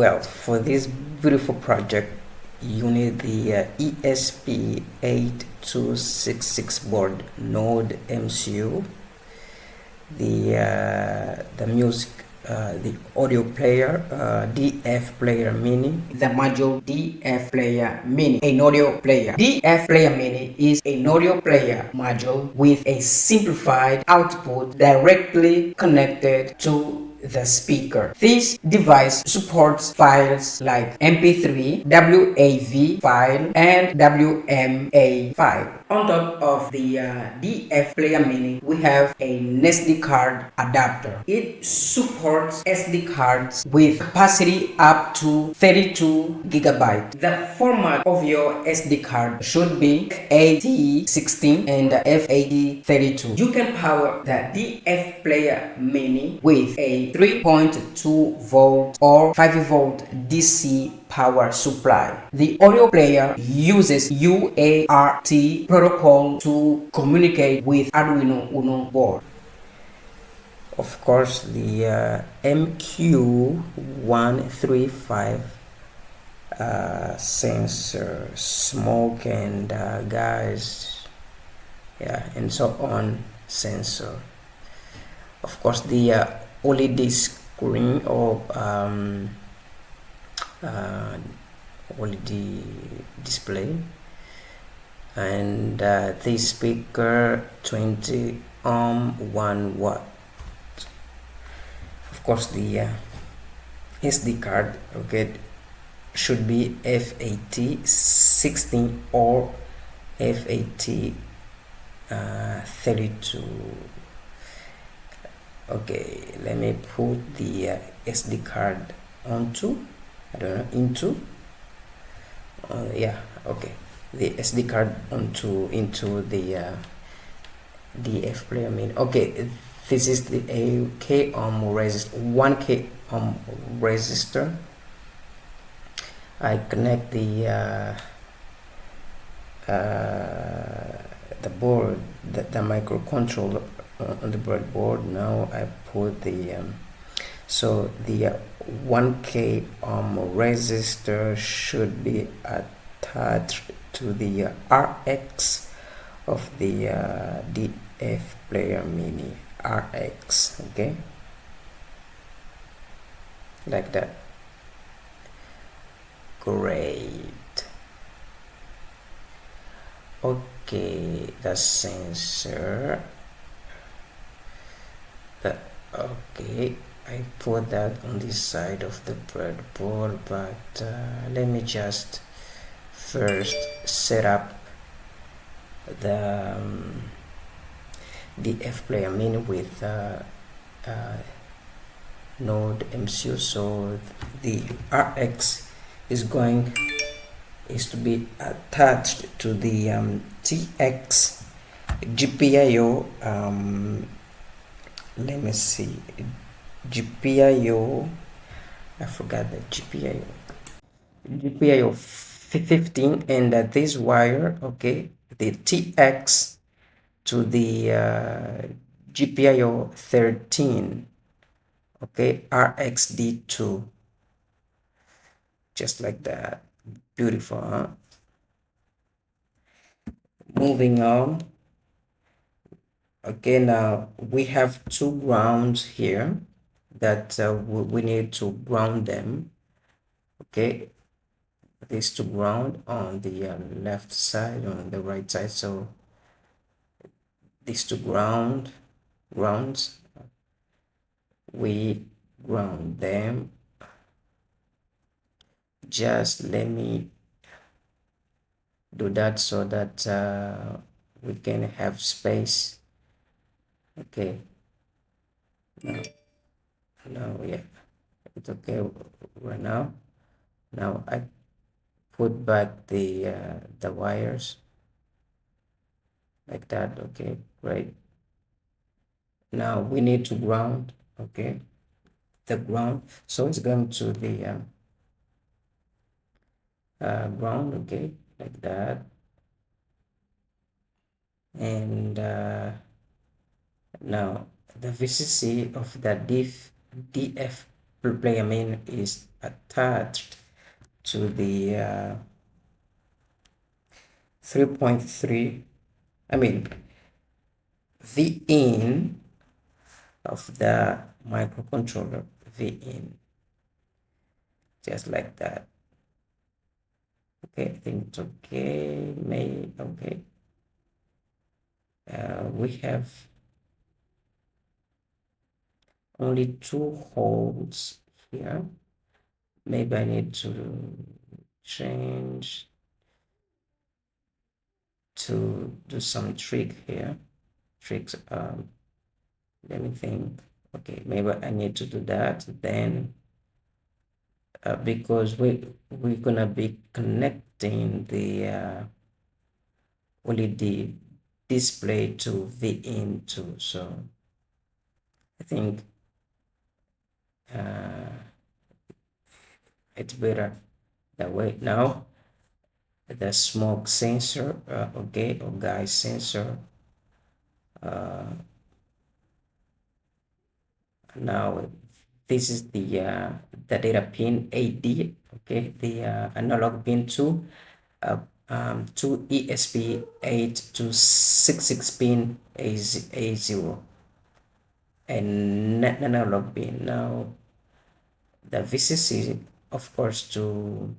Well, for this beautiful project, you need the ESP8266 board, Node MCU, the music, the audio player, DF player mini, the module DF player mini, an audio player. DF player mini is an audio player module with a simplified output directly connected to the speaker. This device supports files like MP3, WAV file, and WMA file. On top of the DF Player Mini, we have an SD card adapter. It supports SD cards with capacity up to 32 gigabytes. The format of your SD card should be FAT16 and FAT32. You can power the DF Player Mini with a 3.2 volt or 5 volt DC power supply. The audio player uses UART protocol to communicate with Arduino Uno board. Of course, the MQ135 sensor, smoke and gas, and so on sensor. Of course, the OLED screen or OLED display, and the speaker 20 ohm 1 watt. Of course, the SD card, okay, should be FAT16 or FAT32. Okay, let me put the SD card onto, I don't know, into, yeah, okay, the SD card into the DF Player Mini. Okay, this is the 1K ohm resistor. I connect the board, the microcontroller on the breadboard. Now I put the so the 1K ohm resistor should be attached to the RX of the DF Player Mini, RX, okay, like that. Great. Okay, the sensor, okay, I put that on this side of the breadboard, but let me just first set up the DF Player Mini with Node MCU. So the RX is to be attached to the TX GPIO. Let me see, GPIO, I forgot the GPIO 15, and this wire, okay, the TX to the GPIO 13, okay, RXD2, just like that. Beautiful, huh? Moving on. Okay, now we have two grounds here that we need to ground them. Okay, these two ground on the left side, on the right side. So these two grounds, we ground them. Just let me do that so that we can have space. Okay, now yeah, it's okay right now. Now I put back the wires like that. Okay, great. Now we need to ground, okay, the ground, so it's going to the ground, okay, like that. And now the VCC of the DF player main is attached to the 3.3, I mean the in of the microcontroller, the in, just like that. Okay, I think it's okay. Okay. We have only 2 holes here. Maybe I need to change to do some trick here. Tricks. Let me think. Okay, maybe I need to do that. Then because we're gonna be connecting the LED display to the in too, so I think it's better that way. Now the smoke sensor, okay, or gas sensor, now this is the data pin AD, okay, the analog pin to ESP8266 pin A0 and analog pin. Now the VCC, of course, to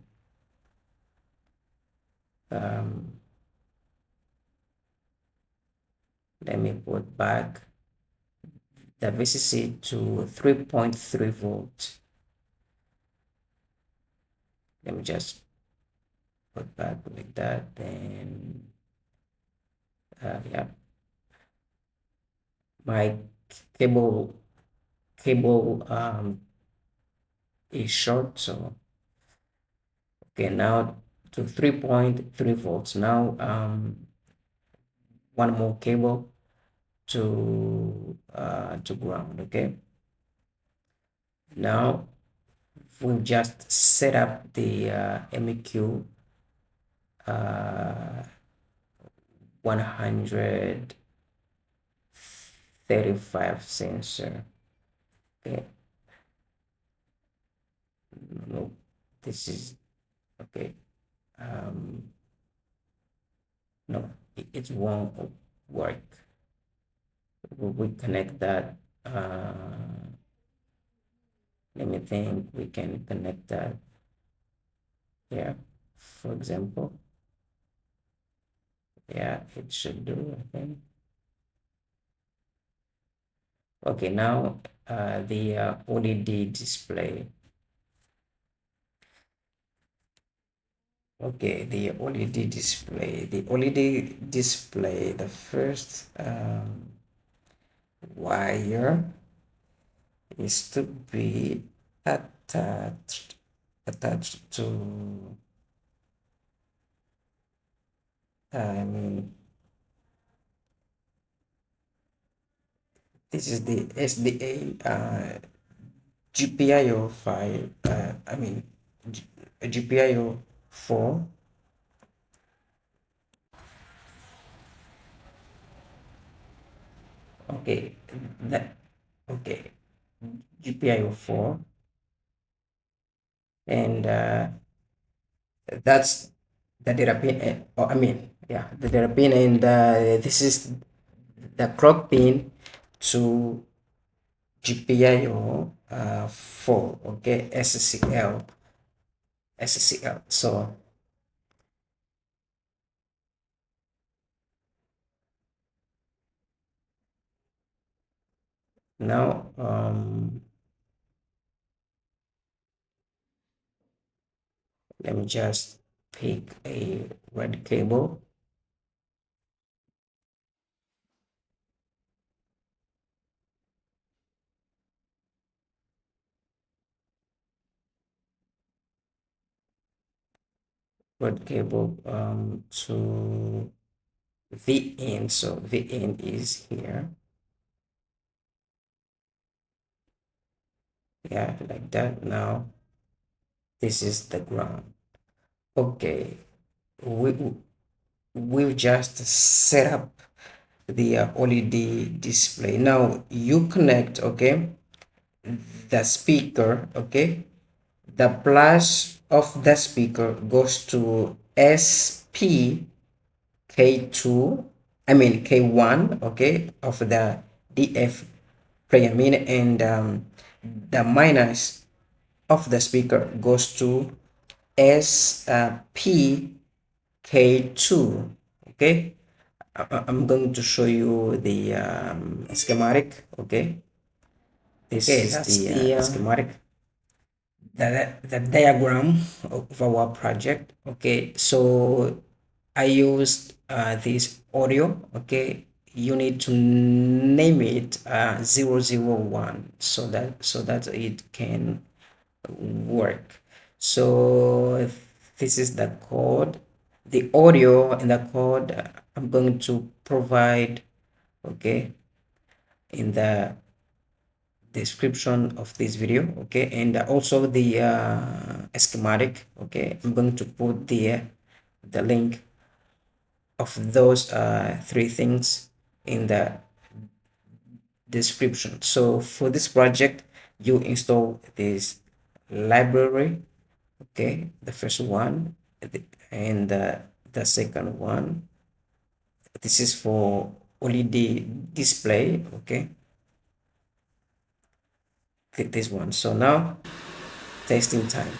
let me put back the VCC to 3.3 volts. Let me just put back like that. Then yeah, my cable is short, so okay, now to 3.3 volts. Now one more cable to ground. Okay, now we've just set up the MEQ 135 sensor. Okay, no, this is okay. No, it won't work. We connect that. Let me think. We can connect that here, for example. Yeah, it should do, I think. Okay, now the OLED display. Okay, the OLED display. The OLED display, the first wire is to be attached to I mean this is the SDA GPIO 5 I mean GPIO 4. Okay, that okay, GPIO 4, and that's the data pin. Oh, I mean, yeah, the data pin, and this is the clock pin to GPIO 4. Okay, SCL. So now let me just pick a red cable. Red cable to the in. So the in is here. Yeah, like that. Now this is the ground. Okay, we've just set up the OLED display. Now you connect, okay, the speaker, okay, the plus of the speaker goes to SP K2, I mean K1, okay, of the DF player min, and the minus of the speaker goes to SP K2, okay. I'm going to show you the schematic, okay. This is the schematic, the diagram of our project, okay. So I used this audio, okay. You need to name it 001 so that it can work. So this is the code, the audio and the code I'm going to provide, okay, in the description of this video, okay, and also the schematic, okay. I'm going to put the link of those three things in the description. So for this project, you install this library, okay, the first one, and the second one. This is for LED display, okay. Click this one. So now testing time.